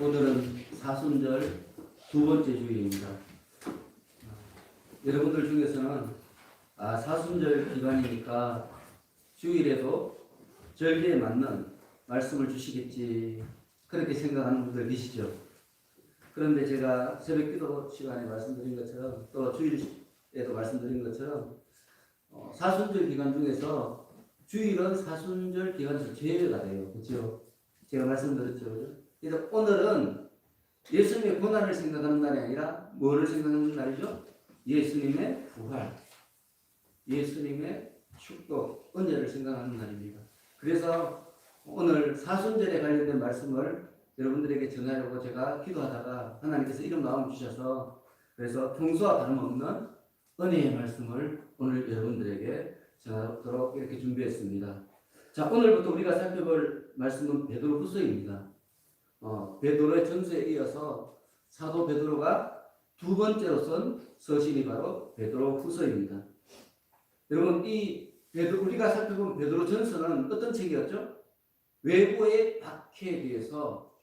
오늘은 사순절 두 번째 주일입니다. 여러분들 중에서는 사순절 기간이니까 주일에도 절기에 맞는 말씀을 주시겠지 그렇게 생각하는 분들 계시죠. 그런데 제가 새벽 기도 시간에 말씀드린 것처럼 또 주일에도 말씀드린 것처럼 사순절 기간 중에서 주일은 사순절 기간에서 제외가 돼요. 그렇죠? 제가 말씀드렸죠. 그렇죠? 그래서 오늘은 예수님의 고난을 생각하는 날이 아니라 뭐를 생각하는 날이죠? 예수님의 부활, 예수님의 축복, 은혜를 생각하는 날입니다. 그래서 오늘 사순절에 관련된 말씀을 여러분들에게 전하려고 제가 기도하다가 하나님께서 이런 마음을 주셔서 그래서 평소와 다름없는 은혜의 말씀을 오늘 여러분들에게 전하도록 이렇게 준비했습니다. 자, 오늘부터 우리가 살펴볼 말씀은 베드로후서입니다. 베드로의 전서에 이어서 사도 베드로가 두 번째로 쓴 서신이 바로 베드로후서입니다. 여러분, 우리가 살펴본 베드로 전서는 어떤 책이었죠? 외부의 박해에 대해서,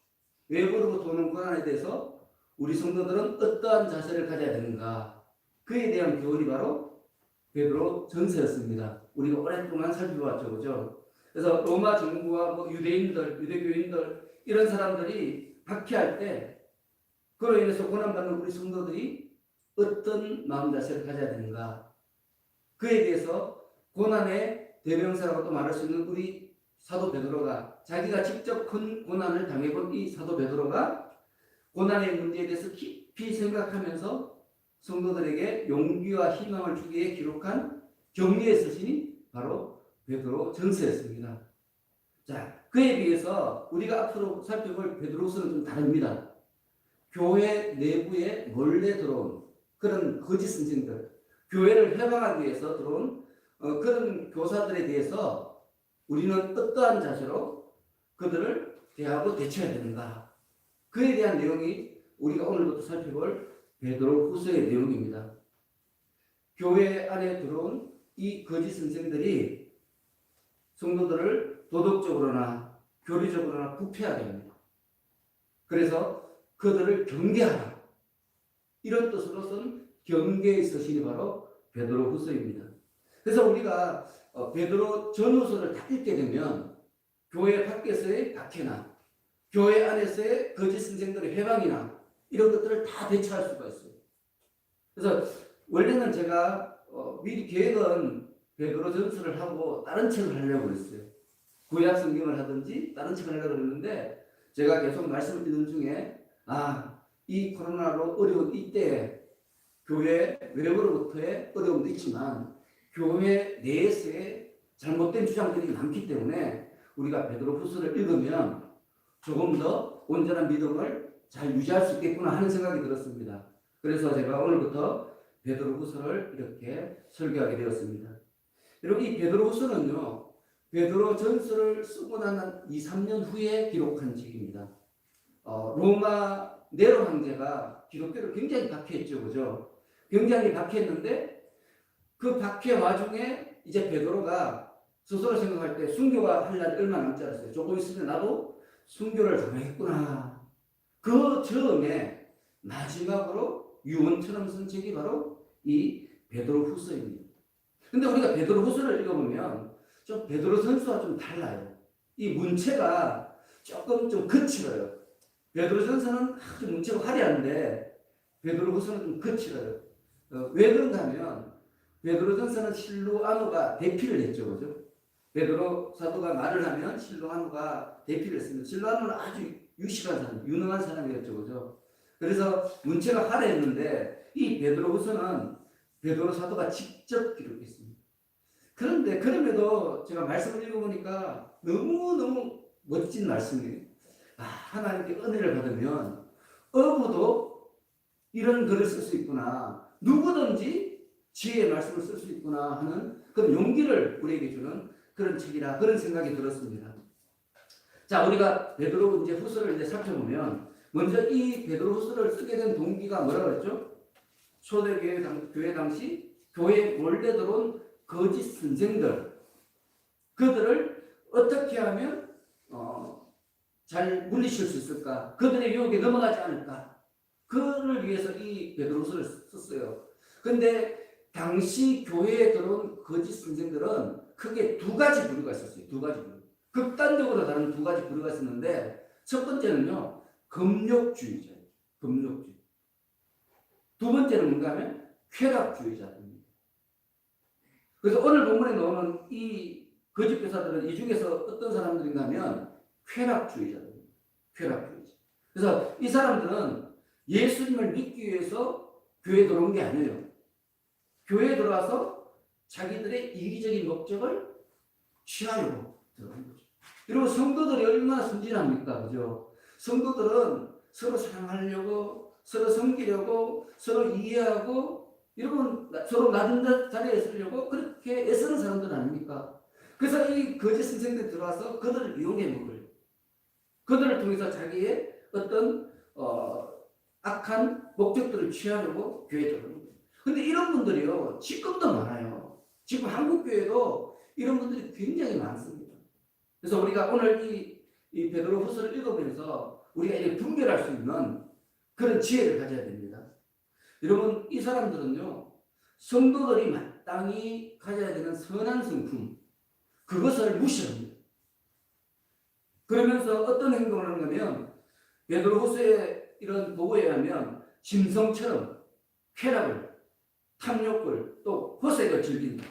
외부로부터 오는 고난에 대해서 우리 성도들은 어떠한 자세를 가져야 되는가, 그에 대한 교훈이 바로 베드로 전서였습니다. 우리가 오랫동안 살펴봤죠, 그죠? 그래서 로마 정부와 유대인들, 유대교인들 이런 사람들이 박해할 때 그로 인해서 고난받는 우리 성도들이 어떤 마음 자세를 가져야 되는가, 그에 대해서 고난의 대명사라고 또 말할 수 있는 우리 사도 베드로가 자기가 직접 큰 고난을 당해본 이 사도 베드로가 고난의 문제에 대해서 깊이 생각하면서 성도들에게 용기와 희망을 주기에 기록한 격려의 서신이 바로 베드로 전서였습니다. 자, 그에 비해서 우리가 앞으로 살펴볼 베드로후서는 좀 다릅니다. 교회 내부에 몰래 들어온 그런 거짓 선생들, 교회를 해방하기 위해서 들어온 그런 교사들에 대해서 우리는 어떠한 자세로 그들을 대하고 대처해야 되는가, 그에 대한 내용이 우리가 오늘부터 살펴볼 베드로후서의 내용입니다. 교회 안에 들어온 이 거짓 선생들이 성도들을 도덕적으로나 교리적으로나 부패하게 합니다. 그래서 그들을 경계하라, 이런 뜻으로 쓴 경계의 서신이 바로 베드로후서입니다. 그래서 우리가 베드로 전후서를 다 읽게 되면 교회 밖에서의 박해나 교회 안에서의 거짓 선생들의 해방이나 이런 것들을 다 대처할 수가 있어요. 그래서 원래는 제가 미리 계획은 베드로 전서를 하고 다른 책을 하려고 했어요. 구약 성경을 하든지 다른 책을 하려고 했는데 제가 계속 말씀을 듣는 중에 이 코로나로 어려운 이때에 교회 외부로부터의 어려움도 있지만 교회 내에서의 잘못된 주장들이 많기 때문에 우리가 베드로후서를 읽으면 조금 더 온전한 믿음을 잘 유지할 수 있겠구나 하는 생각이 들었습니다. 그래서 제가 오늘부터 베드로후서를 이렇게 설교하게 되었습니다. 여러분, 이 베드로후서는요, 베드로 전서를 쓰고 난 2, 3년 후에 기록한 책입니다. 로마 네로 황제가 기독교를 굉장히 박해했죠, 그죠? 굉장히 박해했는데 그 박해 와중에 이제 베드로가 스스로 생각할 때 순교가 할 날이 얼마 남지 않았어요. 조금 있으면 나도 순교를 당하겠구나. 그 즈음에 마지막으로 유언처럼 쓴 책이 바로 이 베드로후서입니다. 근데 우리가 베드로후서를 읽어보면 좀 베드로전서와 좀 달라요. 이 문체가 조금 좀 거칠어요. 베드로전서는 아주 문체가 화려한데 베드로후서는 좀 거칠어요. 왜 그런가 하면 베드로전서는 실로아노가 대피를 했죠, 그죠? 베드로 사도가 말을 하면 실로아노가 대피를 했습니다. 실로아노는 아주 유식한 사람, 유능한 사람이었죠, 그죠? 그래서 문체가 화려했는데 이 베드로후서는 베드로 사도가 직접 기록했습니다. 그런데 그럼에도 제가 말씀을 읽어보니까 너무너무 멋진 말씀이에요. 하나님께 은혜를 받으면 어부도 이런 글을 쓸 수 있구나, 누구든지 지혜의 말씀을 쓸 수 있구나 하는 그런 용기를 우리에게 주는 그런 책이라, 그런 생각이 들었습니다. 자, 우리가 베드로 이제 후서를 이제 살펴보면 먼저 이 베드로후서를 쓰게 된 동기가 뭐라고 했죠? 초대교회 당시 교회에 몰래 들어온 거짓 선생들, 그들을 어떻게 하면 잘 물리칠 수 있을까? 그들의 유혹에 넘어가지 않을까? 그를 위해서 이 베드로서를 썼어요. 근데 당시 교회에 들어온 거짓 선생들은 크게 두 가지 부류가 있었어요. 두 가지 부류. 극단적으로 다른 두 가지 부류가 있었는데 첫 번째는요. 금욕주의자예요. 금욕주의. 두 번째는 뭔가 하면 쾌락주의자입니다. 그래서 오늘 본문에 나오는 이 거짓 교사들은 이 중에서 어떤 사람들인가 하면 쾌락주의자입니다. 쾌락주의자. 그래서 이 사람들은 예수님을 믿기 위해서 교회에 들어온 게 아니에요. 교회에 들어와서 자기들의 이기적인 목적을 취하려고 들어간 거죠. 그리고 성도들이 얼마나 순진합니까? 그죠? 성도들은 서로 사랑하려고, 서로 섬기려고, 서로 이해하고, 여러분, 서로 낮은 자리에 쓰려고 그렇게 애쓰는 사람들 아닙니까? 그래서 이 거짓 선생들이 들어와서 그들을 이용해 먹어요. 그들을 통해서 자기의 어떤, 악한 목적들을 취하려고 교회에 들어오는 거예요. 근데 이런 분들이요, 지금도 많아요. 지금 한국교회도 이런 분들이 굉장히 많습니다. 그래서 우리가 오늘 이 베드로 후서를 읽어보면서 우리가 이렇게 분별할 수 있는 그런 지혜를 가져야 됩니다. 여러분, 이 사람들은요, 성도들이 마땅히 가져야 되는 선한 성품, 그것을 무시합니다. 그러면서 어떤 행동을 하는 거면, 베드로 후서의 이런 보고에 의하면, 짐승처럼 쾌락을, 탐욕을, 또 호색을 즐긴다.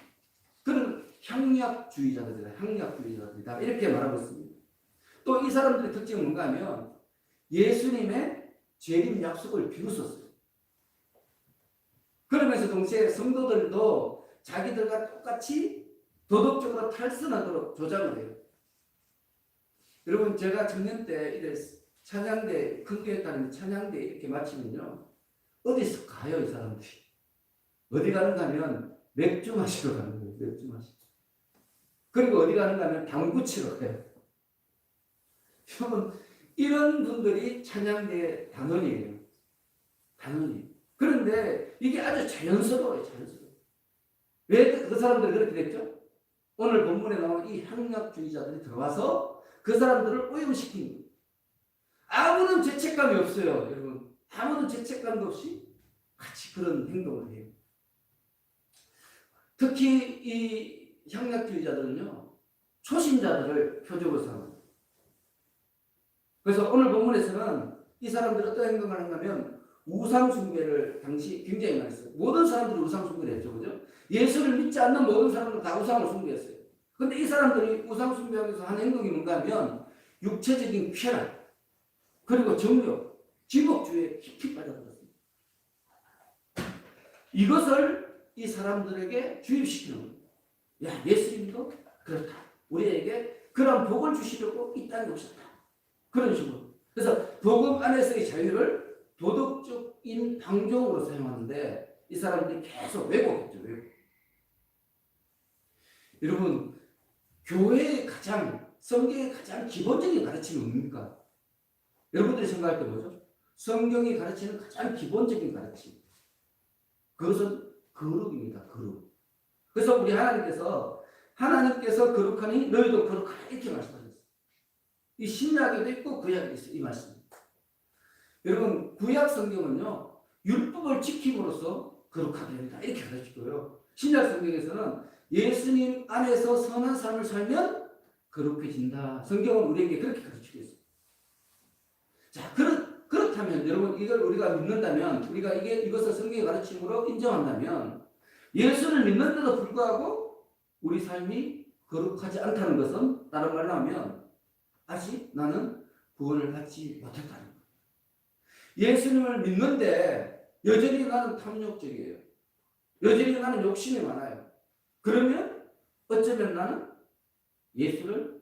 그런 향락주의자들이다. 향락주의자들이다. 이렇게 말하고 있습니다. 또 이 사람들의 특징은 뭔가 하면 예수님의 재림 약속을 비웃었어요. 그러면서 동시에 성도들도 자기들과 똑같이 도덕적으로 탈선하도록 조장을 해요. 여러분, 제가 청년 때 이래 찬양대, 큰 교회 다니는 찬양대 이렇게 마치면요, 어디서 가요, 이 사람들이? 어디 가는가 하면 맥주 마시러 가는 거예요. 맥주 마시러. 그리고 어디 가는가 하면 당구 치러 가요. 여러분, 이런 분들이 찬양대의 단원이에요. 단원이. 그런데 이게 아주 자연스러워요. 자연스러워요. 왜 그 사람들이 그렇게 됐죠? 오늘 본문에 나온 이 향락주의자들이 들어와서 그 사람들을 오염시킨 거예요. 아무런 죄책감이 없어요. 여러분, 아무런 죄책감도 없이 같이 그런 행동을 해요. 특히 이 향락주의자들은요, 초신자들을 표적으로 삼아요. 그래서 오늘 본문에서는 이 사람들이 어떤 행동을 하는가 하면 우상숭배를 당시 굉장히 많이 했어요. 모든 사람들이 우상숭배를 했죠. 그죠? 예수를 믿지 않는 모든 사람들은 다 우상을 숭배했어요. 근데 이 사람들이 우상숭배하면서 하는 행동이 뭔가 하면 육체적인 쾌락, 그리고 정욕, 지목주의에 깊이 빠져들었습니다. 이것을 이 사람들에게 주입시키는 거예요. 야, 예수님도 그렇다. 우리에게 그런 복을 주시려고 이 땅에 오셨다. 그런 식으로. 그래서 복음 안에서의 자유를 도덕적인 방종으로 사용하는데 이 사람들이 계속 왜곡했죠. 왜곡. 여러분, 교회의 가장, 성경의 가장 기본적인 가르침이 뭡니까? 여러분들이 생각할 때 뭐죠? 성경이 가르치는 가장 기본적인 가르침. 그것은 거룩입니다. 거룩. 그래서 우리 하나님께서 거룩하니 너희도 거룩하라 이렇게 말씀하셨어요. 이 신약에도 있고 구약에도 있어요. 이 말씀. 여러분, 구약 성경은요, 율법을 지킴으로써 거룩하게 됩니다. 이렇게 가르치고요. 신약 성경에서는 예수님 안에서 선한 삶을 살면 거룩해진다. 성경은 우리에게 그렇게 가르치고 있어요. 자, 그렇다면 여러분, 이걸 우리가 믿는다면, 우리가 이것을 성경의 가르침으로 인정한다면, 예수를 믿는데도 불구하고 우리 삶이 거룩하지 않다는 것은 다른 말로 하면 아직 나는 구원을 받지 못했다는 거예요. 예수님을 믿는데 여전히 나는 탐욕적이에요. 여전히 나는 욕심이 많아요. 그러면 어쩌면 나는 예수를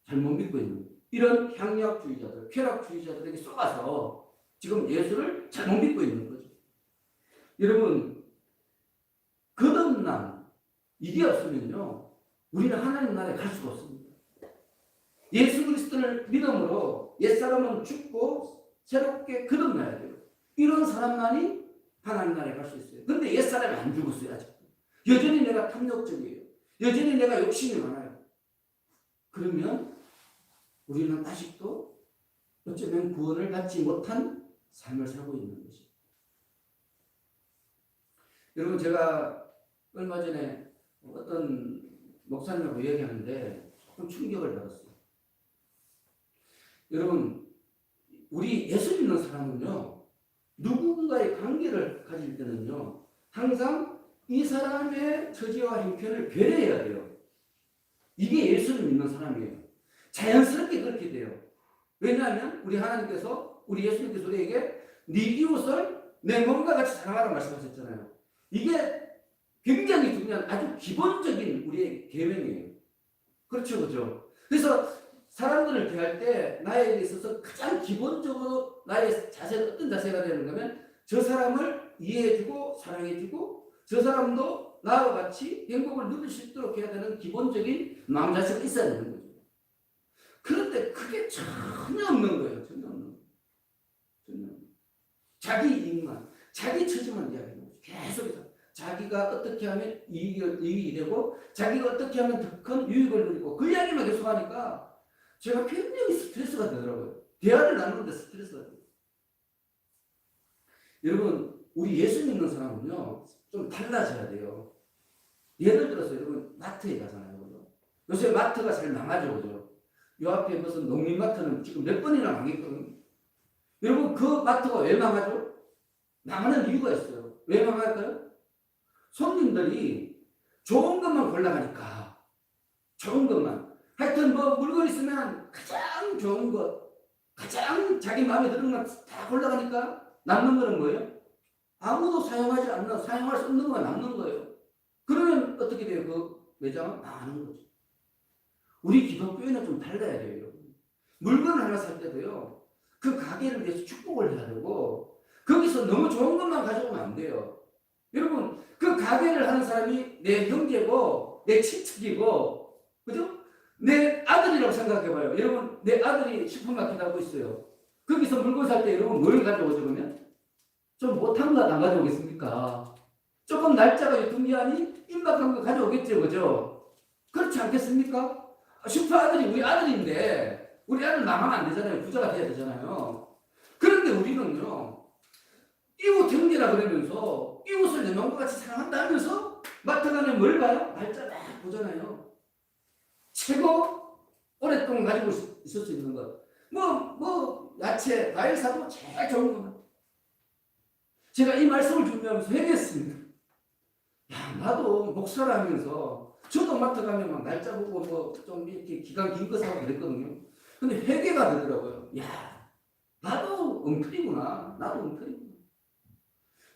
잘못 믿고 있는 거예요. 이런 향락주의자들, 쾌락주의자들에게 쏘아서 지금 예수를 잘못 믿고 있는 거죠. 여러분, 거듭남, 이게 없으면요, 우리는 하나님 나라에 갈 수가 없습니다. 예수 그리스도를 믿음으로 옛사람은 죽고 새롭게 거듭나야 돼요. 이런 사람만이 하나님 나라에 갈 수 있어요. 근데 옛사람이 안 죽었어요. 아직도. 여전히 내가 탐욕적이에요. 여전히 내가 욕심이 많아요. 그러면 우리는 아직도 어쩌면 구원을 받지 못한 삶을 살고 있는 것이죠. 여러분, 제가 얼마 전에 어떤 목사님하고 이야기하는데 조금 충격을 받았어요. 여러분, 우리 예수 믿는 사람은요, 누군가의 관계를 가질 때는요, 항상 이 사람의 처지와 형편을 배려해야 돼요. 이게 예수를 믿는 사람이에요. 자연스럽게 그렇게 돼요. 왜냐하면 우리 하나님께서, 우리 예수님께서 우리에게 네 이웃을 내 몸과 같이 사랑하라 말씀하셨잖아요. 이게 굉장히 중요한 아주 기본적인 우리의 계명이에요. 그렇죠, 그렇죠. 그래서 사람들을 대할 때 나에게 있어서 가장 기본적으로 나의 자세는 어떤 자세가 되는 거면 저 사람을 이해해주고 사랑해주고 저 사람도 나와 같이 행복을 누릴 수 있도록 해야 되는 기본적인 마음 자세가 있어야 되는 거죠. 그런데 그게 전혀 없는 거예요. 전혀 없는 거예요. 전혀. 자기 이익만, 자기 처지만 이야기하는 거죠. 계속해서. 자기가 어떻게 하면 이익이 되고 자기가 어떻게 하면 더 큰 유익을 누리고 그 이야기만 계속 하니까 제가 굉장히 스트레스가 되더라고요. 대화를 나누는데 스트레스가 돼요. 여러분, 우리 예수 믿는 사람은요, 좀 달라져야 돼요. 예를 들어서 여러분, 마트에 가잖아요. 그죠? 요새 마트가 잘 망하죠. 그죠? 요 앞에 무슨 농민마트는 지금 몇 번이나 망했거든요. 여러분, 그 마트가 왜 망하죠? 망하는 이유가 있어요. 왜 망할까요? 손님들이 좋은 것만 골라가니까. 좋은 것만. 하여튼 뭐 물건 있으면 가장 좋은 것, 가장 자기 마음에 드는 것 다 골라가니까 남는 거는 뭐예요? 아무도 사용하지 않는, 사용할 수 없는 것만 남는 거예요. 그러면 어떻게 돼요? 그 매장은 망하는 거죠. 우리 기독교회는 좀 달라야 돼요, 여러분. 물건을 하나 살 때도요, 그 가게를 위해서 축복을 해야 되고, 거기서 너무 좋은 것만 가져오면 안 돼요. 여러분, 그 가게를 하는 사람이 내 형제고, 내 친척이고, 그죠? 내 아들이라고 생각해봐요. 여러분, 내 아들이 슈퍼마켓 하고 있어요. 거기서 물건 살 때 여러분 뭘 가져오죠, 그러면? 좀 못한 거 안 가져오겠습니까? 조금 날짜가 유통기한이 임박한 거 가져오겠죠, 그죠? 그렇지 않겠습니까? 슈퍼 아들이 우리 아들인데, 우리 아들 망하면 안 되잖아요. 부자가 돼야 되잖아요. 그런데 우리는요, 이웃 형제라 그러면서, 이웃을 내 마음과 같이 사랑한다 하면서, 마트 가면 뭘 봐요? 날짜 딱 보잖아요. 최고 오랫동안 가지고 있을 수 있는 것. 야채, 과일 사도 제일 좋은 것만. 제가 이 말씀을 준비하면서 회개했습니다. 야, 나도 목사를 하면서, 저도 마트 가면 막 날짜 보고 좀 이렇게 기간 긴 거 사고 그랬거든요. 근데 회개가 되더라고요. 야, 나도 엉터리구나. 나도 엉터리구나.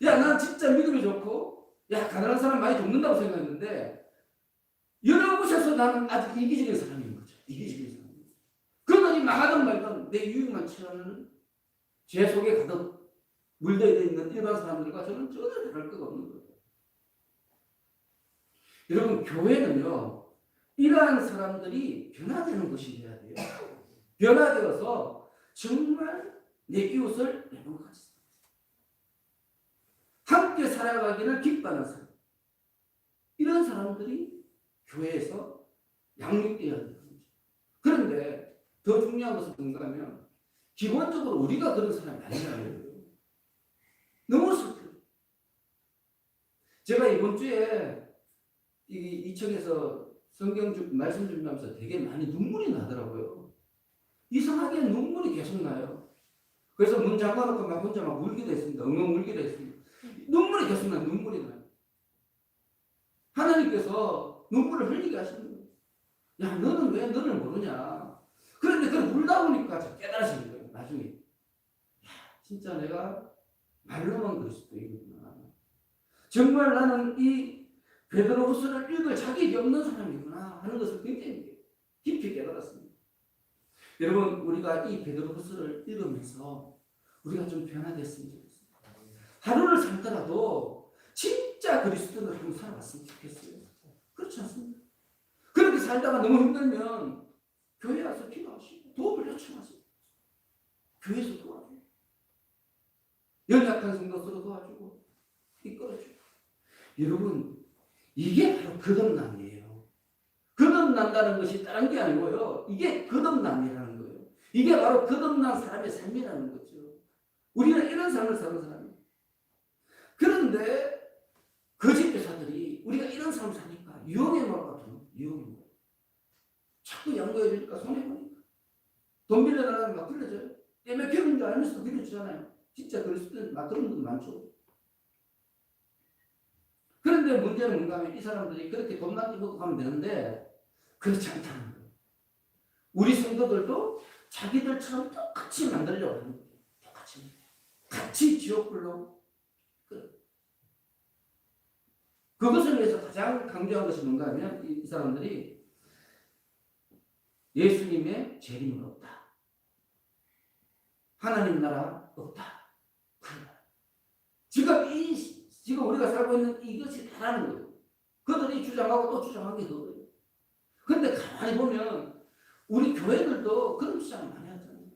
야, 난 진짜 믿음이 좋고, 야, 가난한 사람 많이 돕는다고 생각했는데, 여러 곳에서 나는 아주 이기적인 사람인 거죠. 이기적인 사람. 그러더니 망하든 말든 내 유익만 취하는 죄 속에 가득 물들어 있는 일반 사람들과 저는 전혀 다를 것 없는 거예요. 여러분, 교회는요, 이러한 사람들이 변화되는 것이 돼야 돼요. 변화되어서 정말 내 이웃을 내 몸과 같이 함께 살아가기를 기뻐하는 사람. 이런 사람들이 교회에서 양육되어야 되는 거죠. 그런데 더 중요한 것은 뭔가 하면 기본적으로 우리가 그런 사람이 아니라요. 너무 슬퍼요. 제가 이번 주에 이청에서 성경 말씀 준비하면서 되게 많이 눈물이 나더라고요. 이상하게 눈물이 계속 나요. 그래서 문 잠가놓고 막 혼자 막 울기도 했습니다. 엉엉 울기도 했습니다. 눈물이 계속 나요. 눈물이 나요. 하나님께서 눈물을 흘리게 하시는 거예요. 야, 너는 왜 너를 모르냐. 그런데 그걸 울다 보니까 깨달으시는 거예요. 나중에. 야, 진짜 내가 말로만 그리스도이구나. 정말 나는 이 베드로후서를 읽을 자격이 없는 사람이구나 하는 것을 굉장히 깊이 깨달았습니다. 여러분, 우리가 이 베드로후서를 읽으면서 우리가 좀 변화됐으면 좋겠습니다. 하루를 살더라도 진짜 그리스도를 한번 살아봤으면 좋겠어요. 그렇지 않습니까? 그렇게 살다가 너무 힘들면 교회 와서 기도하시고 도움을 요청하세요. 교회에서 도와줘요. 연약한 성도서로 도와주고 이끌어주고. 여러분, 이게 바로 거듭남이에요. 거듭난다는 것이 다른 게 아니고요. 이게 거듭남이라는 거예요. 이게 바로 거듭난 사람의 삶이라는 거죠. 우리는 이런 삶을 사는 사람이에요. 그런데 거짓 교사들이 우리가 이런 삶을 사니까 유혹에 몰아가죠. 유혹에 몰아. 자꾸 양보해 주니까 손해보니까. 돈 빌려달라면 막 빌려줘요. 때문에 겪은 줄 알면서도 빌려주잖아요. 진짜 그랬을 때는 막 그런 분들 많죠. 그런데 문제는 뭔가 하면 이 사람들이 그렇게 돈 낚이고 가면 되는데 그렇지 않다는 거예요. 우리 성도들도 자기들처럼 똑같이 만들려고 하는 거예요. 똑같이. 같이 지옥불로. 그것을 위해서 가장 강조한 것이 뭔가 하면 이 사람들이 예수님의 재림은 없다. 하나님 나라 없다. 지금 우리가 살고 있는 이것이 다라는 거예요. 그들이 주장하고 또 주장한 게 그거예요. 그런데 가만히 보면 우리 교회들도 그런 주장을 많이 하잖아요.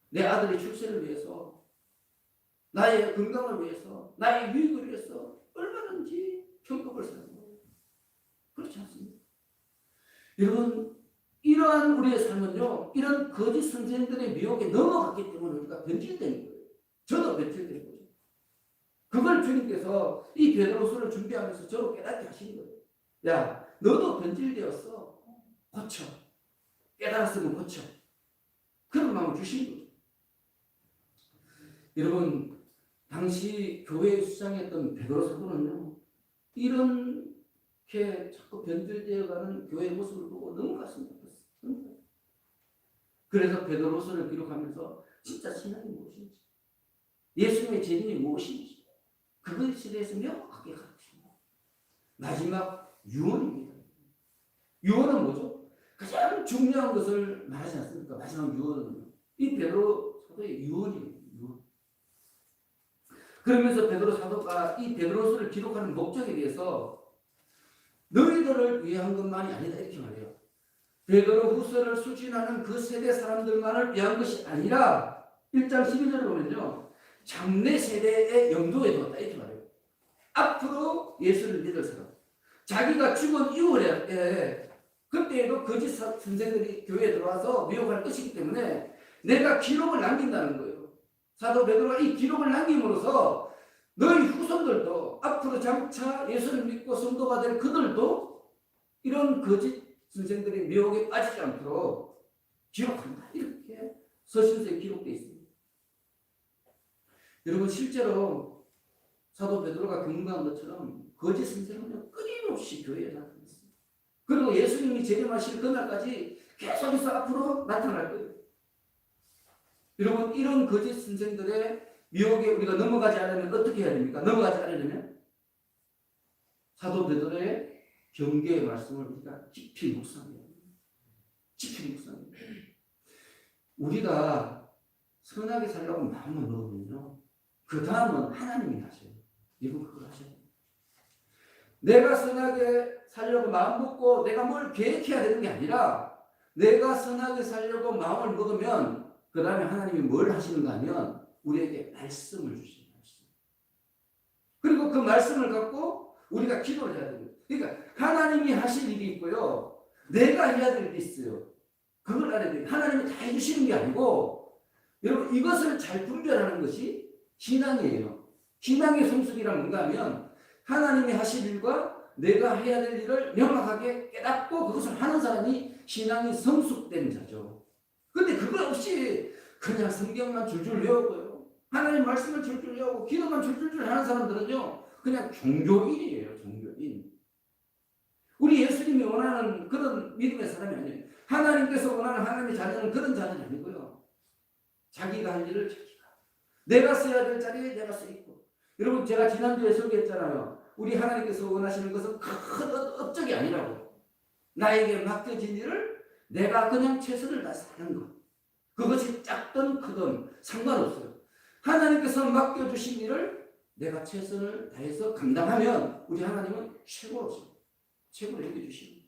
내 아들의 출세를 위해서, 나의 건강을 위해서, 나의 유익을 위해서 얼마든지 편법을 쓰는 거예요. 그렇지 않습니까? 여러분, 이러한 우리의 삶은요, 이런 거짓 선생들의 미혹에 넘어갔기 때문에 우리가 변질된 거예요. 저도 변질된 거죠. 그걸 주님께서 이 베드로서를 준비하면서 저로 깨닫게 하신 거예요. 야, 너도 변질되었어. 고쳐. 깨달았으면 고쳐. 그런 마음을 주신 거죠. 여러분, 당시 교회에 수장했던 베드로 사도는요, 이렇게 자꾸 변질되어가는 교회의 모습을 보고 너무 가슴이 아팠어요. 그래서 베드로서를 기록하면서 진짜 신앙이 무엇인지, 예수님의 재림이 무엇인지, 그것에 대해서 명확하게 가르칩니다. 마지막 유언입니다. 유언은 뭐죠? 가장 중요한 것을 말하지 않습니까? 마지막 유언은 이 베드로 사도의 유언입니다. 유언. 그러면서 베드로 사도가 이 베드로서를 기록하는 목적에 대해서 너희들을 위한 것만이 아니다 이렇게 말해요. 베드로 후서를 수진하는 그 세대 사람들만을 위한 것이 아니라 1장 12절을 보면요. 장래 세대의 염두에 두었다 이렇게 말해요. 앞으로 예수를 믿을 사람, 자기가 죽은 이후에 그때에도 거짓 선생들이 교회에 들어와서 미혹할 것이기 때문에 내가 기록을 남긴다는 거예요. 사도 베드로가 이 기록을 남김으로써 너희 후손들도 앞으로 장차 예수를 믿고 성도가 될 그들도 이런 거짓 선생들의 미혹에 빠지지 않도록 기록한다. 이렇게 서신서에 기록되어 있습니다. 여러분, 실제로 사도 베드로가 경고한 것처럼 거짓 선생은 끊임없이 교회에 나타났습니다. 그리고 예수님이 재림하실 그날까지 계속해서 앞으로 나타날 거예요. 여러분, 이런 거짓 선생들의 미혹에 우리가 넘어가지 않으면 어떻게 해야 됩니까? 넘어가지 않으려면 사도 베드로의 경계의 말씀을 우리가 깊이 묵상해야 됩니다. 깊이 묵상해야 됩니다. 우리가 선하게 살려고 마음을 먹으면요, 그 다음은 하나님이 하셔요. 이거 그걸 하셔야 돼요. 내가 선하게 살려고 마음 먹고 내가 뭘 계획해야 되는 게 아니라 내가 선하게 살려고 마음을 먹으면 그 다음에 하나님이 뭘 하시는가 하면 우리에게 말씀을 주시는 말씀. 그리고 그 말씀을 갖고 우리가 기도를 해야 됩니다. 그러니까 하나님이 하실 일이 있고요. 내가 해야 될 일이 있어요. 그걸 알아야 돼요. 하나님이 다 해주시는 게 아니고 여러분 이것을 잘 분별하는 것이 신앙이에요. 신앙의 성숙이란 뭔가 하면 하나님이 하실 일과 내가 해야 될 일을 명확하게 깨닫고 그것을 하는 사람이 신앙이 성숙된 자죠. 근데 그거 없이 그냥 성경만 줄줄 외우고요. 하나님 말씀을 줄줄 외우고 기도만 줄줄 하는 사람들은요. 그냥 종교인이에요. 종교인. 우리 예수님이 원하는 그런 믿음의 사람이 아니에요. 하나님께서 원하는 하나님의 자녀는 그런 자녀는 아니고요. 자기가 할 일을 자기가. 내가 써야 될 자리에 내가 써 있고. 여러분 제가 지난주에 소개했잖아요. 우리 하나님께서 원하시는 것은 큰 업적이 아니라고. 나에게 맡겨진 일을 내가 그냥 최선을 다해서 하는 것. 그것이 작든 크든 상관없어요. 하나님께서 맡겨주신 일을 내가 최선을 다해서 감당하면 우리 하나님은 최고로서 최고로 여겨주십니다.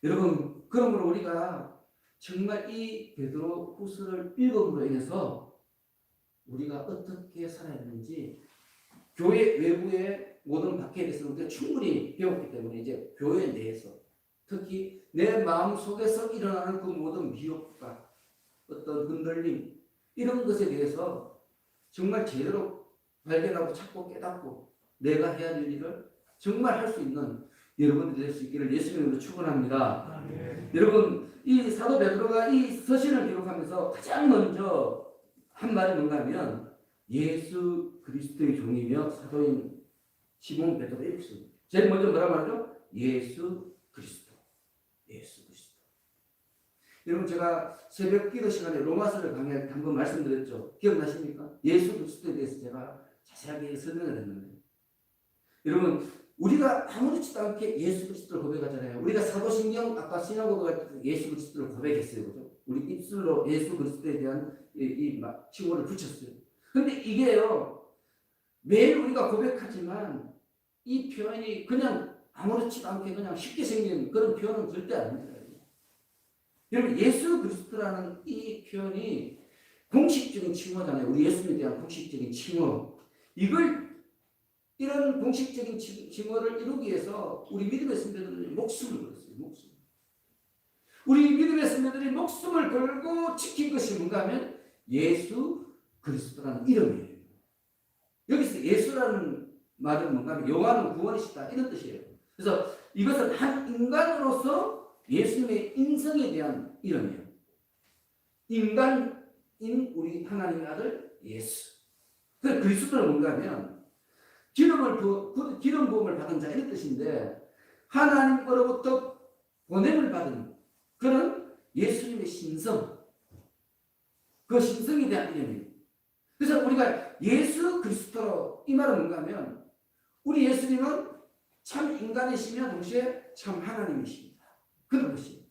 여러분 그러므로 우리가 정말 이 베드로 후서를 읽음으로 인해서 우리가 어떻게 살아야 되는지 교회 외부의 모든 박해에 대해서 우리가 충분히 배웠기 때문에 이제 교회 내에서 특히 내 마음 속에서 일어나는 그 모든 미혹과 어떤 흔들림 이런 것에 대해서 정말 제대로 발견하고 찾고 깨닫고 내가 해야 될 일을 정말 할 수 있는 여러분들이 될 수 있기를 예수님으로 축원합니다. 여러분 이 사도 베드로가 이 서신을 기록하면서 가장 먼저 한 말이 뭔가 하면 예수 그리스도의 종이며 사도인 시몬 베드로 이렇게 씁니다. 제일 먼저 뭐라고 하죠? 예수 그리스도. 예수 그리스도. 여러분 제가 새벽 기도 시간에 로마서를 강의할 때 한번 말씀드렸죠. 기억나십니까? 예수 그리스도에 대해서 제가 자세하게 설명을 했는데 여러분 우리가 아무렇지도 않게 예수 그리스도를 고백하잖아요. 우리가 사도신경 아까 신약고백할 때 예수 그리스도를 고백했어요. 그죠? 우리 입술로 예수 그리스도에 대한 이 칭호를 붙였어요. 근데 이게요. 매일 우리가 고백하지만 이 표현이 그냥 아무렇지도 않게 그냥 쉽게 생긴 그런 표현은 절대 아닙니다. 여러분 예수 그리스도라는 이 표현이 공식적인 칭호잖아요. 우리 예수님에 대한 공식적인 칭호. 이런 공식적인 칭호를 이루기 위해서 우리 믿음의 선배들이 목숨을 걸었어요. 목숨. 우리 믿음의 선배들이 목숨을 걸고 지킨 것이 뭔가 하면 예수 그리스도라는 이름이에요. 여기서 예수라는 말은 뭔가 하면 여호와는 구원이시다 이런 뜻이에요. 그래서 이것은 한 인간으로서 예수님의 인성에 대한 이름이에요. 인간인 우리 하나님의 아들 예수. 그래서 그리스도는 뭔가 하면 기름 부음을 받은 자 이런 뜻인데 하나님으로부터 보냄을 받은 그런 예수님의 신성 그 신성에 대한 이름이에요. 그래서 우리가 예수 그리스도 이 말은 뭔가 하면 우리 예수님은 참 인간이시며 동시에 참 하나님이십니다. 그런 것이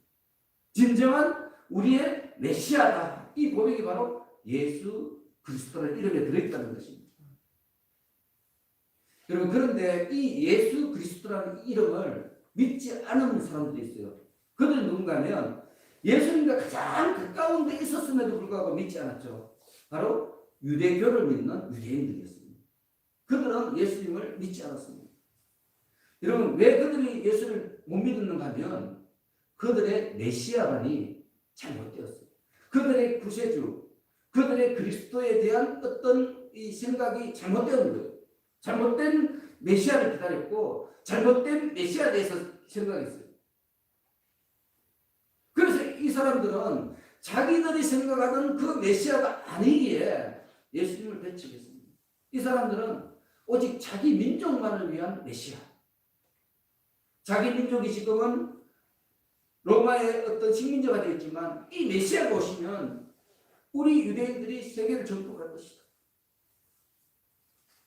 진정한 우리의 메시아다. 이 고백이 바로 예수 그리스도라는 이름에 들어있다는 것입니다. 여러분 그런데 이 예수 그리스도라는 이름을 믿지 않은 사람들이 있어요. 그들은 누군가 하면 예수님과 가장 가까운 데 있었음에도 불구하고 믿지 않았죠. 바로 유대교를 믿는 유대인들이었습니다. 그들은 예수님을 믿지 않았습니다. 여러분 왜 그들이 예수를 못 믿었는가 하면 그들의 메시아관이 잘못되었어요. 그들의 구세주, 그들의 그리스도에 대한 어떤 이 생각이 잘못되는 거예요. 잘못된 메시아를 기다렸고 잘못된 메시아에 대해서 생각했어요. 그래서 이 사람들은 자기들이 생각하던 그 메시아가 아니기에 예수님을 배척했습니다. 이 사람들은 오직 자기 민족만을 위한 메시아. 자기 민족이 지금은 로마의 어떤 식민지가 되었지만 이 메시아가 오시면 우리 유대인들이 세계를 정복할 것이다.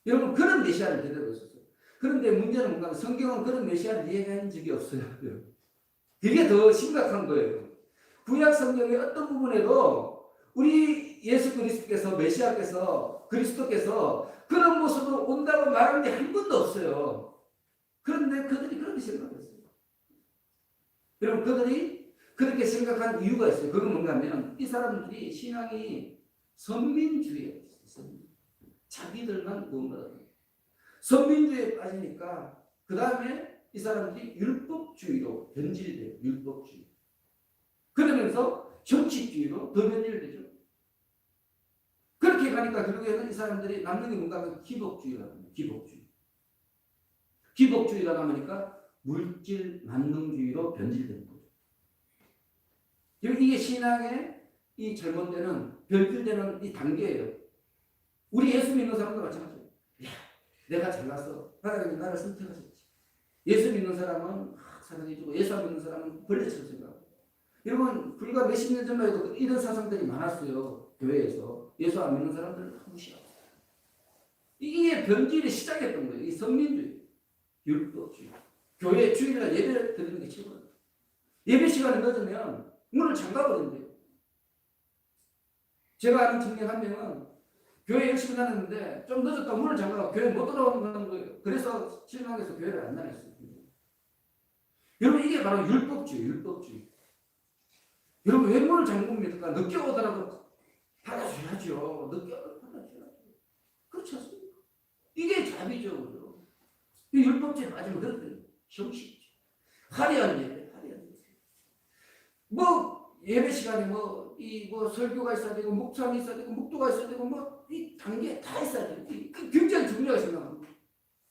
여러분 그런 메시아를 기다리고 있었어요. 그런데 문제는 뭔가 성경은 그런 메시아를 이해한 적이 없어요. 그게 더 심각한 거예요. 구약 성경의 어떤 부분에도 우리 예수 그리스도께서 메시아께서 그리스도께서 그런 모습으로 온다고 말한 게 한 번도 없어요. 그런데 그들이 그렇게 생각했어요. 여러분 그들이 그렇게 생각한 이유가 있어요. 그건 뭔가 하면 이 사람들이 신앙이 선민주의에 있어요. 자기들만 구원받아요. 선민주의에 빠지니까 그 다음에 이 사람들이 율법주의로 변질돼요. 율법주의. 그러면서 정치주의로 더 변질되죠. 그렇게 가니까 결국에는 이 사람들이 남는 게 뭔가 하면 기복주의라고 합니다. 기복주의. 기복주의라고 하니까 물질 만능주의로 변질되는 거죠. 이게 신앙의 이 잘못되는 변질되는 이 단계예요. 우리 예수 믿는 사람도 마찬가지예요. 야, 내가 잘나서 하나님이 나를 선택하셨지. 예수 믿는 사람은 사랑해주고 예수 안 믿는 사람은 벌레처럼 생각하고. 여러분 불과 몇십 년 전만 해도 이런 사상들이 많았어요. 교회에서. 예수 안 믿는 사람들을 무시하고. 이게 변질이 시작했던 거예요. 이 선민주의, 율법주의. 교회 주일날 예배를 드리는 게 최고예요. 예배 시간이 늦으면 문을 잠가버린대요. 제가 아는 청년 한 명은 교회 열심히 다녔는데 좀 늦었다 문을 잠가고 교회 못 들어오는 거예요. 그래서 실망해서 교회를 안 다녔어요. 여러분 이게 바로 율법주의, 율법주의. 여러분 왜 문을 잠굽니까? 늦게 오더라도 받아줘야죠. 늦게 오더라도 받아줘야죠. 그렇지 않습니까? 이게 자비죠. 율법주의에 빠지면 그렇거든요. 형식주의. 화려한 예배, 화려한 예배. 뭐 예배 시간에 뭐 설교가 있어야 되고 목장이 있어야 되고 묵도가 있어야 되고 뭐 이 단계 다 있어야 되고 굉장히 중요하게 생각합니다.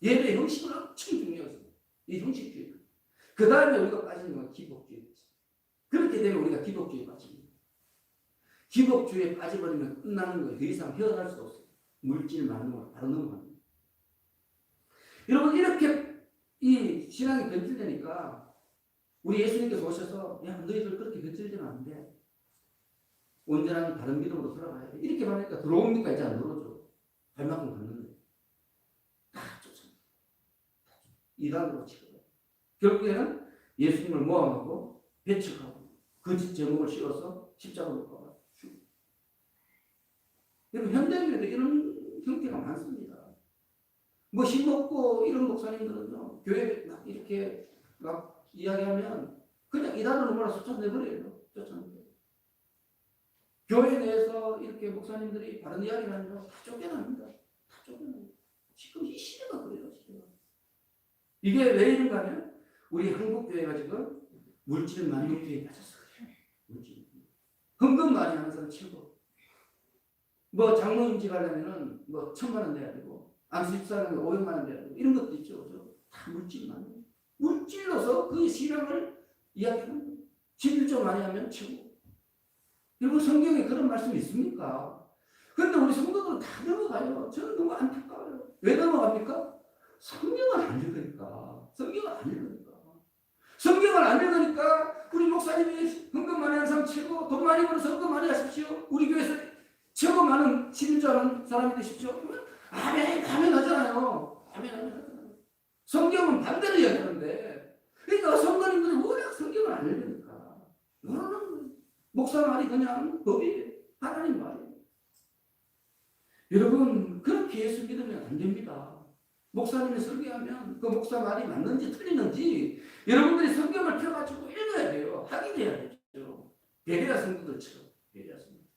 예배 형식은 엄청 중요하게 생각합니다. 이 형식주의. 그 다음에 우리가 빠지는 건 기복주의. 그렇게 되면 우리가 기복주의에 빠집니다. 기복주의에 빠져버리면 끝나는 거예요. 더 이상 헤어날 수 없어요. 물질 많은 걸 바로 넘어갑니다. 여러분 이렇게 이 신앙이 변질되니까 우리 예수님께서 오셔서 야 너희들 그렇게 변질되면 안 돼. 온전한 다른 믿음으로 돌아가야 돼. 이렇게 말하니까 들어옵니까? 이제 안 들어오죠. 발만큼 걷는 거예요. 다 쫓아갑니다. 이단으로 치고 결국에는 예수님을 모함하고 배척하고 거짓 제목을 씌워서 십자가로 못 박아 죽고. 여러분 현대인에도 이런 형태가 많습니다. 뭐 힘없고 이런 목사님들은요 교회 막 이렇게 막 이야기하면 그냥 이단으로 몰아서 쫓아내버려요. 쫓아내버려요. 교회 내에서 이렇게 목사님들이 바른 이야기를 하면 다 쫓겨납니다. 다 쫓겨납니다. 지금 이 시대가 그래요. 시대가. 이게 왜 이런가 하면 우리 한국 교회가 지금 물질 만족주의에 빠졌어. 물질. 헌금 많이 하는 사람 최고. 뭐 장로 임직하려면은 뭐 1,000,000원 내야 되고 안수 입사하려면 500,000원 내야 되고 이런 것도 있죠. 그죠? 다 물질만. 물질로서 그 신앙을 이야기하는 거예요. 진료 많이 하면 최고. 여러분 성경에 그런 말씀이 있습니까? 그런데 우리 성도들은 다 넘어가요. 저는 너무 안타까워요. 왜 넘어갑니까? 성경을 안 읽으니까. 성경을 안 읽으니까. 성경을 안 읽으니까 우리 목사님이 헌금 많이 하는 사람 최고, 돈 많이 벌어서 헌금 많이 하십시오. 우리 교회에서 최고 많은 신자하는 사람이 되십시오. 아멘, 아멘 하잖아요. 아멘, 아멘 하잖아요. 성경은 반대로 이야기하는데 그러니까 성도님들이 워낙 성경을 안 읽으니까 모르는 목사 말이 그냥 법이에요. 하나님 말이에요. 여러분 그렇게 예수 믿으면 안 됩니다. 목사님이 설교하면 그 목사 말이 맞는지 틀리는지 여러분들이 성경을 펴가지고 읽어야 돼요. 확인해야 되죠. 베레아 성도들처럼. 베레아 성도들처럼.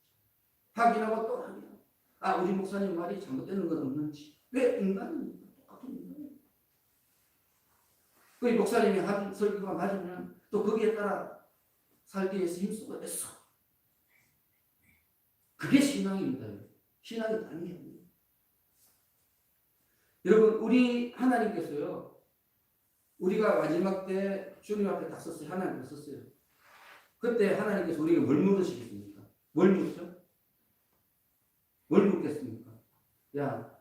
확인하고 또 확인하고. 아 우리 목사님 말이 잘못되는 건 없는지. 왜 인간입니까? 똑같은 인간이에요. 그 목사님이 한 설교가 맞으면 또 거기에 따라 살기 위해서 힘쓰고 애써. 그게 신앙입니다. 신앙이 아니에요. 여러분 우리 하나님께서요. 우리가 마지막 때 주님 앞에 딱 섰어요. 하나님 앞에 섰어요. 그때 하나님께서 우리에게 뭘 물으시겠습니까? 뭘 묻죠? 뭘 묻겠습니까? 야,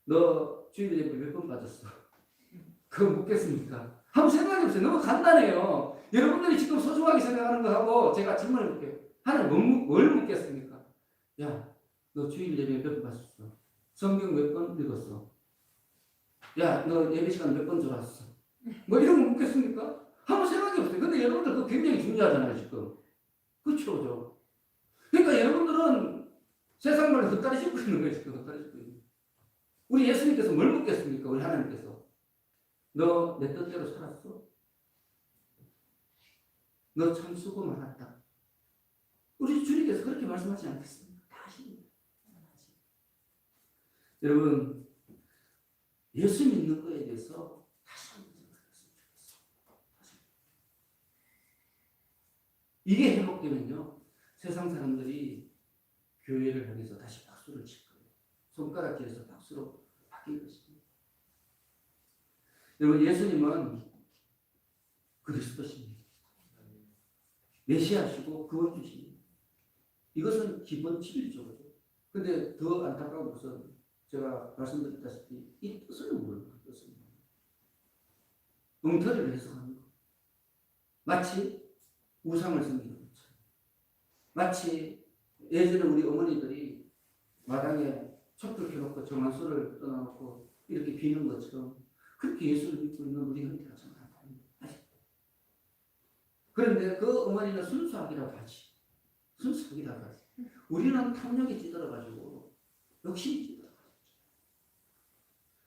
너 주일 예배 몇 번 빠졌어? 그거 묻겠습니까? 한번 생각해 보세요. 너무 간단해요. 여러분들이 지금 소중하게 생각하는 거하고 제가 질문해 볼게요. 하나님 뭘 묻겠습니까? 야, 너 주일 예배 몇 번 빠졌어? 성경 몇 번 읽었어? 야, 너 예배 시간 몇 번 졸았어? 뭐 이런 거 묻겠습니까? 한번 생각해 보세요. 근데 여러분들 그거 굉장히 중요하잖아요, 지금. 그렇죠. 그러니까 여러분들은 세상 말로 헛다리 짚고 있는 거예요, 지금 헛다리 짚고 있는 거예요. 우리 예수님께서 뭘 묻겠습니까? 우리 하나님께서. 너 내 뜻대로 살았어? 너 참 수고 많았다. 우리 주님께서 그렇게 말씀하지 않겠습니까? 다 아십니다. 여러분, 예수 믿는 거에 대해서 다시 한번 생각했으면 좋겠어요. 이게 회복되면요, 세상 사람들이 교회를 향해서 다시 박수를 칠 거예요. 손가락질해서 박수로 바뀔 것입니다. 여러분, 예수님은 그리스도십니다. 메시아시고 구원주십니다. 이것은 기본 진리죠. 근데 더 안타까운 것은 제가 말씀드렸다시피 이 뜻을 모르는 것, 뜻을 모르는 것. 엉터리를 해석하는 것. 마치 우상을 섬기는 것처럼. 마치 예전에 우리 어머니들이 마당에 촛불 켜놓고 정한수를 떠나놓고 이렇게 비는 것처럼 그렇게 예수를 믿고 있는 우리 형제가 참 많답니다. 그런데 그 어머니는 순수하기라고 하지. 순수하기라고 하지. 우리는 탐욕에 찌들어가지고 욕심이 찌들어가지고.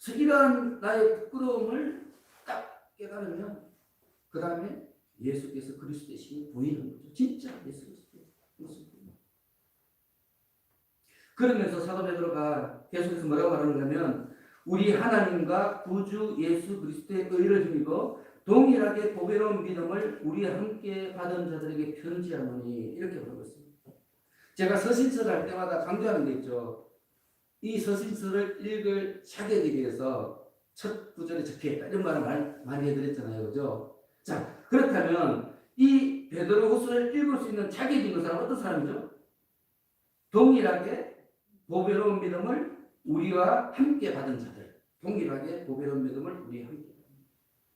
그래서 이러한 나의 부끄러움을 딱 깨달으면 그 다음에 예수께서 그리스도이심을 보이는 거죠. 진짜 예수 그리스도의 모습입니다. 그러면서 사도 베드로가 계속해서 뭐라고 말하는가 하면 우리 하나님과 구주 예수 그리스도의 의를 힘입어 동일하게 보배로운 믿음을 우리와 함께 받은 자들에게 편지하노니 이렇게 부르고 있습니다. 제가 서신서를 할 때마다 강조하는 게 있죠. 이 서신서를 읽을 자격에 대해서 첫 구절에 적혀있다 이런 말을 많이 해드렸잖아요. 그죠? 자, 그렇다면 이 베드로후서를 읽을 수 있는 자격이 있는 사람은 어떤 사람이죠? 동일하게 보배로운 믿음을 우리와 함께 받은 자들. 동일하게 보배로운 믿음을 우리와 함께.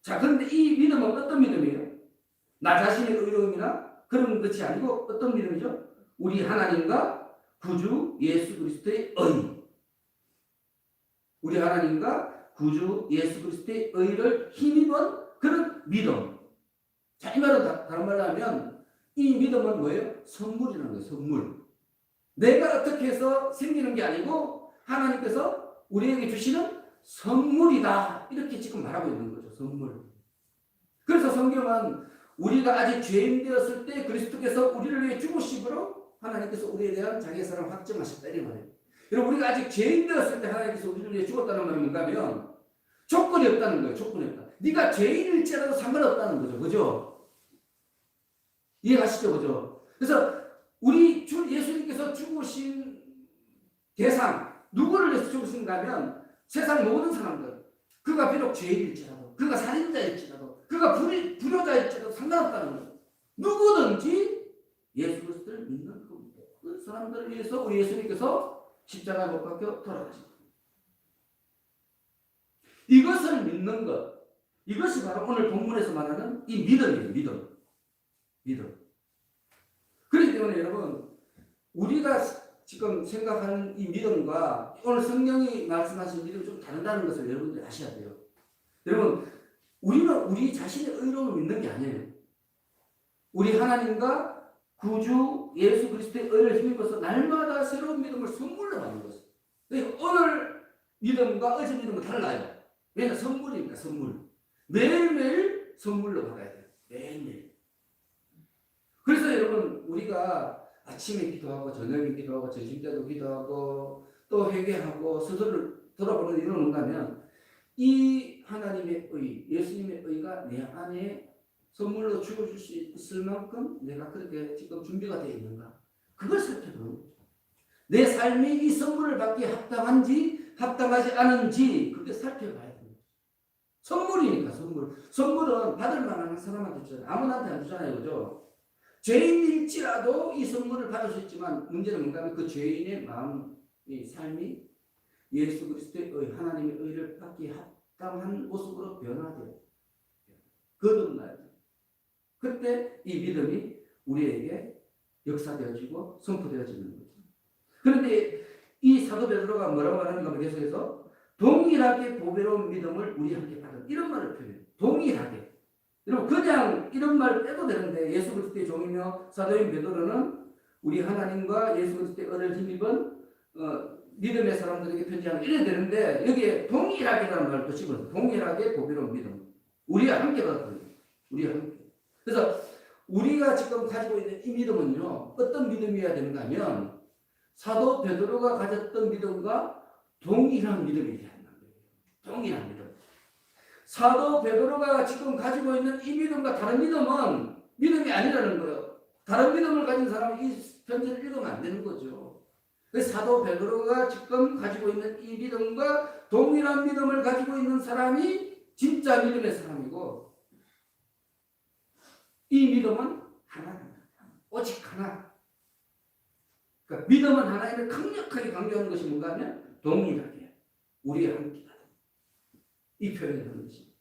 자, 그런데 이 믿음은 어떤 믿음이에요? 나 자신의 의로움이나 그런 것이 아니고 어떤 믿음이죠? 우리 하나님과 구주 예수 그리스도의 의. 우리 하나님과 구주 예수 그리스도의 의를 힘입은 그런 믿음. 자, 이 말은 다른 말로 하면 이 믿음은 뭐예요? 선물이라는 거예요. 선물. 내가 어떻게 해서 생기는 게 아니고 하나님께서 우리에게 주시는 선물이다. 이렇게 지금 말하고 있는 거죠. 선물. 그래서 성경은 우리가 아직 죄인 되었을 때 그리스도께서 우리를 위해 죽으심으로 하나님께서 우리에 대한 자기의 사랑을 확증하셨다. 이 말이에요. 여러분, 우리가 아직 죄인 되었을 때 하나님께서 우리를 위해 죽었다는 말은 뭔가 하면 조건이 없다는 거예요. 조건이 없다. 네가 죄인일지라도 상관없다는 거죠. 그죠? 이해가시죠? 그죠? 그래서 우리 주 예수님께서 죽으신 대상, 누구를 위해서 죽으신가 하면 세상 모든 사람들, 그가 비록 죄인일지라도, 그가 살인자일지라도, 그가 불효자일지라도 상관없다는 거예요. 누구든지 예수 그리스도를 믿는 그 사람들을 위해서 우리 예수님께서 십자가에 못 박혀 돌아가십니다. 이것을 믿는 것, 이것이 바로 오늘 본문에서 말하는 이 믿음이에요. 믿음. 그렇기 때문에 여러분, 우리가 지금 생각하는 이 믿음과 오늘 성경이 말씀하신 믿음이 좀 다르다는 것을 여러분들이 아셔야 돼요. 여러분, 우리는 우리 자신의 의로움을 믿는 게 아니에요. 우리 하나님과 구주 예수 그리스도의 의를 힘입어서 날마다 새로운 믿음을 선물로 받는 것이에요. 오늘 믿음과 어제 믿음은 달라요. 왜냐하면 선물이니까 선물. 매일매일 선물로 받아야 돼요. 매일매일. 그래서 여러분, 우리가 아침에 기도하고 저녁에 기도하고 점심때도 기도하고 또 회개하고 스스로를 돌아보는 이유는 뭔가면 이 하나님의 의, 예수님의 의가 내 안에 선물로 주어줄 수 있을 만큼 내가 그렇게 지금 준비가 되어 있는가, 그걸 살펴보는 거죠. 내 삶이 이 선물을 받기에 합당한지 합당하지 않은지 그렇게 살펴봐야 됩니다. 선물이니까 선물. 선물은 받을 만한 사람한테 주잖아요. 아무나한테 안 주잖아요. 그죠? 죄인일지라도 이 선물을 받을 수 있지만 문제는 뭔가 하면 그 죄인의 마음, 이 삶이 예수 그리스도의 의, 하나님의 의를 받기에 합당한 모습으로 변화돼요. 거듭나요. 그때 이 믿음이 우리에게 역사되어지고 선포되어지는 거죠. 그런데 이 사도 베드로가 뭐라고 말하는가 계속해서 동일하게 보배로운 믿음을 우리 함께 받은 이런 말을 표현해요. 동일하게. 여러분, 그냥 이런 말 빼도 되는데 예수 그리스도의 종이며 사도인 베드로는 우리 하나님과 예수 그리스도의 은혜를 힘입은 믿음의 사람들에게 편지하는 이래야 되는데 여기에 동일하게라는 말을 또 집어넣어요. 동일하게 보배로운 믿음. 우리와 함께 받았거든요. 우리와 함께. 그래서 우리가 지금 가지고 있는 이 믿음은요, 어떤 믿음이어야 되는가 하면 사도 베드로가 가졌던 믿음과 동일한 믿음이 돼야 한다는 거예요. 동일한 믿음. 사도 베드로가 지금 가지고 있는 이 믿음과 다른 믿음은 믿음이 아니라는 거예요. 다른 믿음을 가진 사람은 이 편지를 읽으면 안 되는 거죠. 그래서 사도 베드로가 지금 가지고 있는 이 믿음과 동일한 믿음을 가지고 있는 사람이 진짜 믿음의 사람이고, 이 믿음은 하나입니다. 오직 하나. 그러니까 믿음은 하나임을 강력하게 강조하는 것이 뭔가 하면 동일하게 우리와 함께 하다. 이 표현을 하는 것입니다.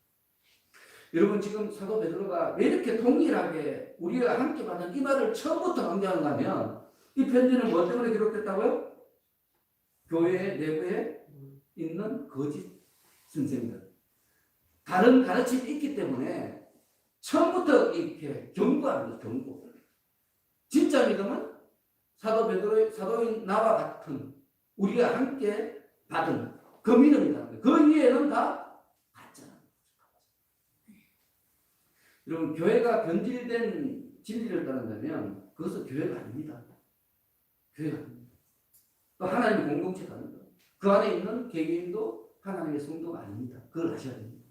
여러분, 지금 사도 베드로가 왜 이렇게 동일하게 우리와 함께 받는 이 말을 처음부터 강조하는가 하면 이 편지는 뭐 때문에 기록됐다고요? 교회 내부에 있는 거짓 선생들, 다른 가르침이 있기 때문에 처음부터 이렇게 경고하는 거죠. 경고. 진짜 믿음은 사도 베드로의 사도인 나와 같은 우리가 함께 받은 그 믿음이다. 그 위에는 다 가짜라는 거죠. 여러분, 교회가 변질된 진리를 따른다면 그것은 교회가 아닙니다. 교회가 아닙니다. 또 하나님의 공동체가 아닙니다. 그 안에 있는 개개인도 하나님의 성도가 아닙니다. 그걸 아셔야 됩니다.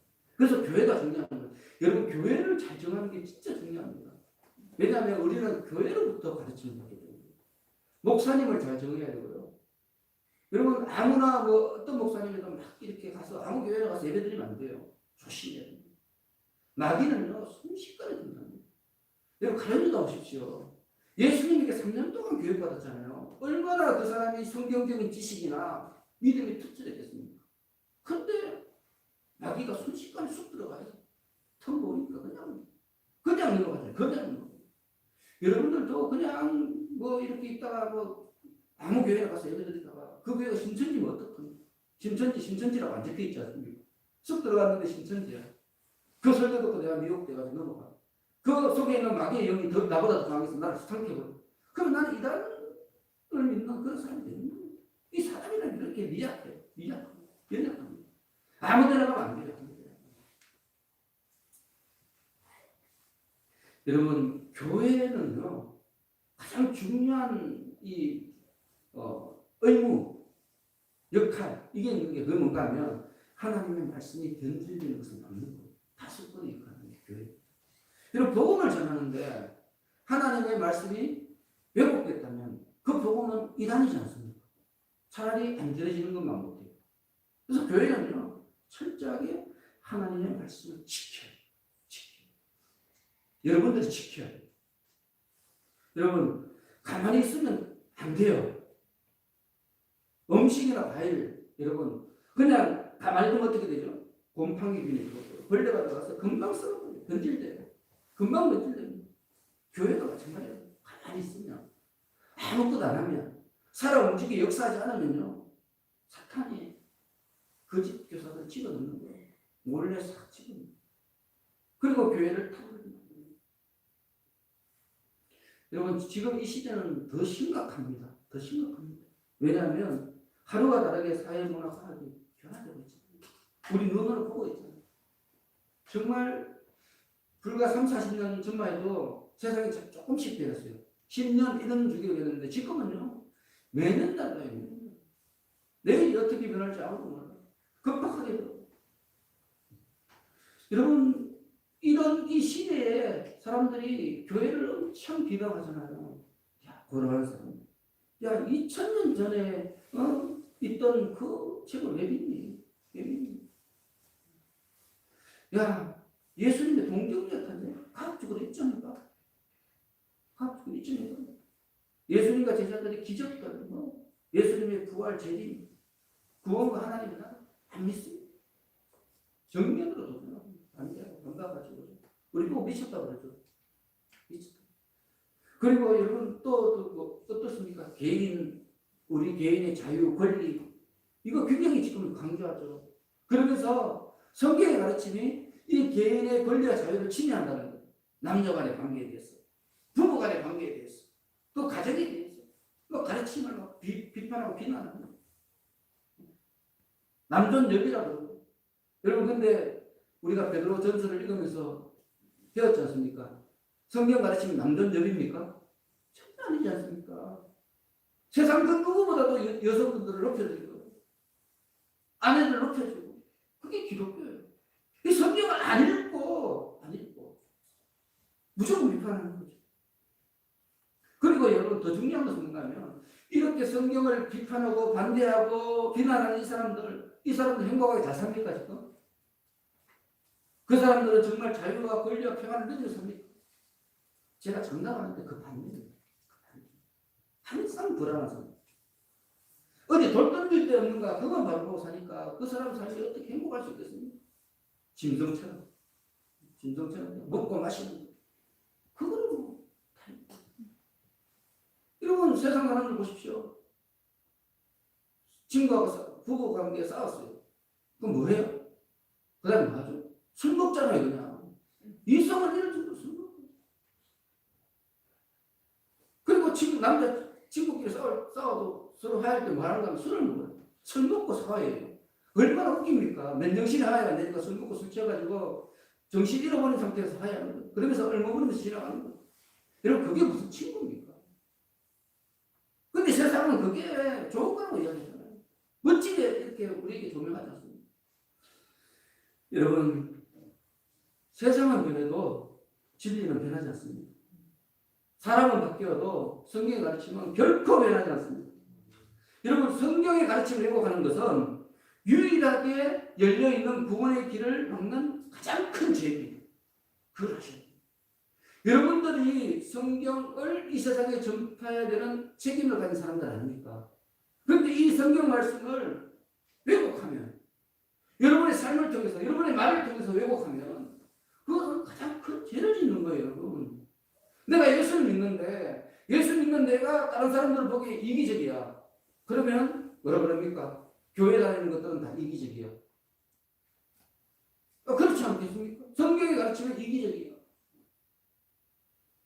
그래서 교회가 중요한 거예요. 여러분 교회를 잘 정하는 게 진짜 중요합니다. 왜냐하면 우리는 교회로부터 가르침을 받게 됩니다. 목사님을 잘 정해야 되고요. 여러분 아무나 뭐 어떤 목사님이든 막 이렇게 가서 아무 교회에 가서 예배드리면 안 돼요. 조심해야 됩니다. 마귀는요 순식간에 든답니다. 여러분 가르쳐다 보십시오. 예수님에게 3년 동안 교육받았잖아요. 얼마나 그 사람이 성경적인 지식이나 믿음이 투철했겠습니까? 근데 마귀가 순식간에 쑥 들어가요. 턱 보니까 그냥 넘어가잖아요. 그냥 넘어가요. 여러분들도 그냥 뭐 이렇게 있다가 뭐 아무 교회에 가서 예배드리다가 그 교회가 신천지면 어떡합니까? 신천지라고 안 적혀있지 않습니까? 쑥 들어갔는데 신천지야. 그 설교 듣고 내가 미혹돼가지고 넘어가. 그 속에 있는 마귀의 영이 나보다 더 강해서 나를 수상해버려. 그럼 나는 이단을 믿는 그런 사람이 되는 거예요. 이 사람이란 이렇게 미약해요. 연약합니다. 아무 데나 가면 안 돼요. 여러분 교회는요 가장 중요한 이 의무, 역할 이게 있는 게 그게 뭔가 하면 하나님의 말씀이 변질되는 것을 막는 거예요. 다수권의 역할은 교회. 여러분 복음을 전하는데 하나님의 말씀이 왜곡됐다면 그 복음은 이단이지 않습니까? 차라리 안 들어지는 것만 못해요. 그래서 교회는요 철저하게 하나님의 말씀을 지켜요. 여러분들이 지켜야 돼요. 여러분 가만히 있으면 안 돼요. 음식이나 과일 여러분 그냥 가만히 두면 어떻게 되죠? 곰팡이 균이 들어오고 벌레가 들어가서 금방 썩어버려요. 변질돼요. 금방 변질돼요. 교회도 마찬가지예요. 가만히 있으면 아무것도 안 하면 살아 움직이게 역사하지 않으면요 사탄이 거짓 교사들 집어넣는 거예요. 몰래 싹 집어넣는 거예요. 그리고 교회를 타버립니다. 여러분 지금 이 시대는 더 심각합니다. 더 심각합니다. 왜냐하면 하루가 다르게 사회문화과학이 변화되고 있잖아요. 우리 눈으로 보고 있잖아요. 정말 불과 3, 40년 전만 해도 세상이 조금씩 변했어요. 10년 이런 주기로 됐는데 지금은요 매년 달라요. 내일이 어떻게 변할지 아무도 몰라요. 급박하게 변해요. 여러분 이런 이 시대에 사람들이 교회를 엄청 비방하잖아요. 야, 그러한 사람. 야, 2000년 전에 있던 그 책을 왜 믿니? 왜 믿니? 야, 예수님의 동정이었다네. 과학적으로 있잖아요. 과학적으로 있잖아요. 예수님과 제자들이 기적들, 예수님의 부활, 재림, 구원과 하나님의 나라 안 믿습니다. 정면으로 도전합니다. 안 돼요. 건강가지고 우리 꼭 미쳤다고 그러죠. 미쳤다. 그리고 여러분 또 어떻습니까? 우리 개인의 자유, 권리 이거 굉장히 지금 강조하죠. 그러면서 성경의 가르침이 이 개인의 권리와 자유를 침해한다는 거예요. 남녀 간의 관계에 대해서, 부부 간의 관계에 대해서, 또 가정에 대해서 뭐 가르침을 막 비판하고 비난하는 거예요. 남존여비라고 그러고. 여러분 근데 우리가 베드로 전서를 읽으면서 배웠지 않습니까? 성경 가르침이 남존여비입니까? 전혀 아니지 않습니까? 세상 그 누구보다도 여성분들을 높여주고 아내들을 높여주고 그게 기독교예요. 이 성경을 안 읽고 무조건 비판하는 거죠. 그리고 여러분 더 중요한 것은 뭔가 하면 이렇게 성경을 비판하고 반대하고 비난하는 이 사람들 행복하게 잘 삽니까 지금? 그 사람들은 정말 자유와 권리와 평안을 누리며 삽니까? 제가 장담하는데 그 반대입니다. 항상 불안한 사람. 어디 돌 던질 데 없는가 그건 바로 보고 사니까 그 사람 삶이 어떻게 행복할 수 있겠습니까? 짐승처럼 먹고 마시는 거. 그거는 뭐 여러분 세상 사람들 보십시오. 친구하고 부부 관계에 싸웠어요. 그럼 뭐해요? 그 다음에 뭐 하죠? 술 먹잖아요 그냥. 이성을 잃을 정도로 술 먹어요. 그리고 친구끼리 싸워도 서로 화해할 때 뭐 하는가 하면 술을 먹어요. 술 먹고 사과해요. 얼마나 웃깁니까? 맨정신에 화해가 안 되니까 술 먹고 술 취해가지고 정신 잃어버린 상태에서 화해하는 거예요. 그러면서 얼마만에 지나가는 거예요. 여러분 그게 무슨 친구입니까? 근데 세상은 그게 좋은 거라고 이야기하잖아요. 멋지게 이렇게 우리에게 조명하지 않습니까? 여러분 세상은 변해도 진리는 변하지 않습니다. 사람은 바뀌어도 성경의 가르침은 결코 변하지 않습니다. 여러분, 성경의 가르침을 왜곡하는 것은 유일하게 열려있는 구원의 길을 막는 가장 큰 죄입니다. 그걸 아셔야 돼요. 여러분들이 성경을 이 세상에 전파해야 되는 책임을 가진 사람들 아닙니까? 그런데 이 성경 말씀을 왜곡하면, 여러분의 삶을 통해서, 여러분의 말을 통해서 왜곡하면 그것은 가장 큰 죄를 짓는 거예요, 여러분. 내가 예수를 믿는데 예수 믿는 내가 다른 사람들을 보기에 이기적이야. 그러면 뭐라 그럽니까? 교회 다니는 것들은 다 이기적이야. 그렇지 않겠습니까? 성경이 가르치면 이기적이야.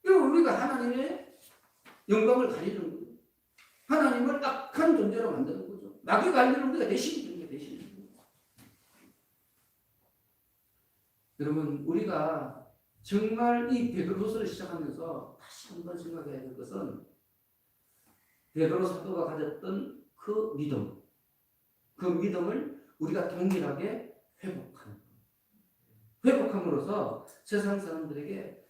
그리고 우리가 하나님의 영광을 가리는 거예요. 하나님을 악한 존재로 만드는 거죠. 마귀가 가리는 우리가 대신이 되는 게 대신이 되는 거예요. 여러분, 우리가 정말 이 베드로서를 시작하면서 다시 한번 생각해야 될 것은 베드로 사도가 가졌던 그 믿음, 그 믿음을 우리가 동일하게 회복함으로써 세상 사람들에게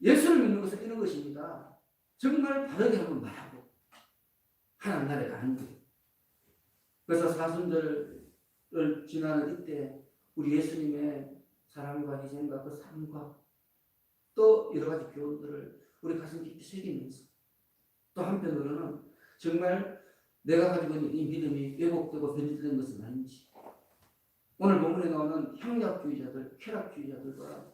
예수를 믿는 것은 이런 것입니다. 정말 바르게 한번 말하고 하나님 나라에 가는 거예요. 그래서 사순절을 지나는 이때 우리 예수님의 사랑과 희생과 그 삶과 또 여러 가지 교훈들을 우리 가슴 깊이 새기면서 또 한편으로는 정말 내가 가지고 있는 이 믿음이 왜곡되고 변질된 것은 아닌지, 오늘 본문에 나오는 향락주의자들, 쾌락주의자들과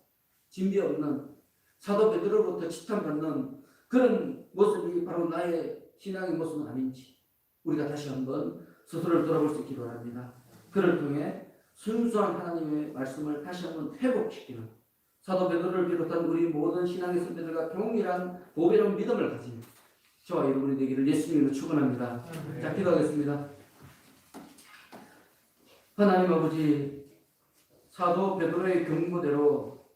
진비 없는 사도 베드로로부터 지탄받는 그런 모습이 바로 나의 신앙의 모습은 아닌지 우리가 다시 한번 스스로를 돌아볼 수 있기를 바랍니다. 그를 통해 순수한 하나님의 말씀을 다시 한번 회복시키는 사도 베드로를 비롯한 우리 모든 신앙의 선배들과 동일한 보배로운 믿음을 가진 저와 여러분이 되기를 예수님으로 축원합니다. 자, 기도하겠습니다. 하나님 아버지, 사도 베드로의 경고대로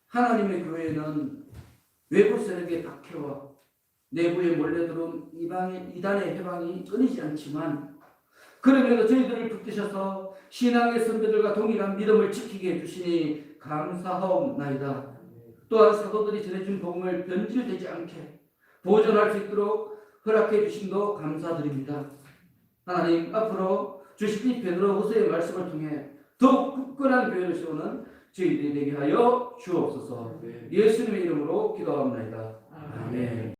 하나님의 교회는 외부 세력의 박해와 내부에 몰래 들어온 이단의 해방이 끊이지 않지만, 그럼에도 저희들을 붙드셔서 신앙의 선배들과 동일한 믿음을 지키게 해주시니 감사하옵나이다. 또한 사도들이 전해준 복음을 변질되지 않게 보존할 수 있도록 허락해 주심도 감사드립니다. 하나님, 앞으로 주신 이 베드로후서의 말씀을 통해 더욱 굳건한 교회를 세우는 저희들이 되게 하여 주옵소서. 예수님의 이름으로 기도합니다. 아멘.